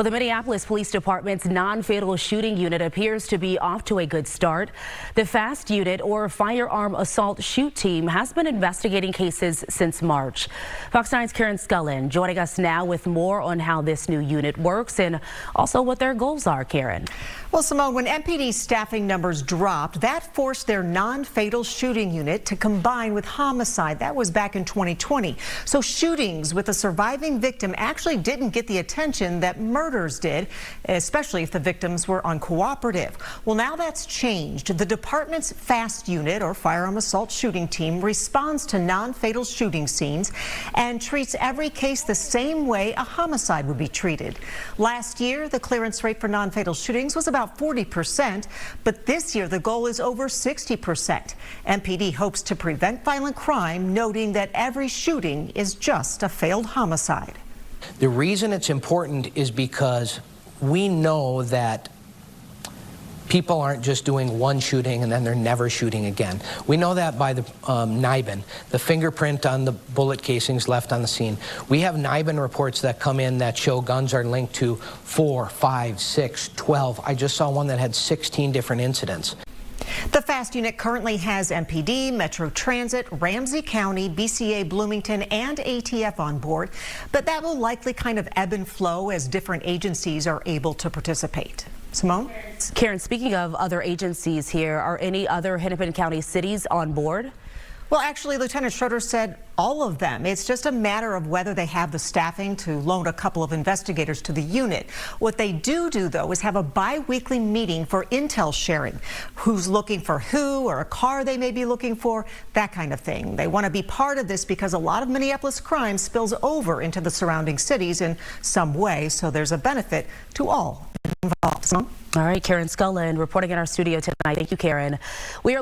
Well, the Minneapolis Police Department's non-fatal shooting unit appears to be off to a good start. The FAST unit, or firearm assault shoot team, has been investigating cases since March. Fox 9's Karen Scullin joining us now with more on how this new unit works and also what their goals are. Karen. Well, Simone, when MPD staffing numbers dropped, that forced their non-fatal shooting unit to combine with homicide. That was back in 2020. So shootings with a surviving victim actually didn't get the attention that murders did, especially if the victims were uncooperative. Well, now that's changed. The department's FAST unit, or firearm assault shooting team, responds to non-fatal shooting scenes and treats every case the same way a homicide would be treated. Last year, the clearance rate for non-fatal shootings was about 40%, but this year the goal is over 60%. MPD hopes to prevent violent crime, noting that every shooting is just a failed homicide. The reason it's important is because we know that people aren't just doing one shooting and then they're never shooting again. We know that by the NIBIN, the fingerprint on the bullet casings left on the scene. We have NIBIN reports that come in that show guns are linked to 4, 5, 6, 12. I just saw one that had 16 different incidents. The FAST unit currently has MPD, Metro Transit, Ramsey County, BCA Bloomington, and ATF on board, but that will likely kind of ebb and flow as different agencies are able to participate. Simone? Karen, speaking of other agencies here, are any other Hennepin County cities on board? Well, actually, Lieutenant Schroeder said all of them. It's just a matter of whether they have the staffing to loan a couple of investigators to the unit. What they do, though, is have a bi-weekly meeting for intel sharing. Who's looking for who, or a car they may be looking for, that kind of thing. They want to be part of this because a lot of Minneapolis crime spills over into the surrounding cities in some way, so there's a benefit to all involved. All right, Karen Scullin reporting in our studio tonight. Thank you, Karen. We are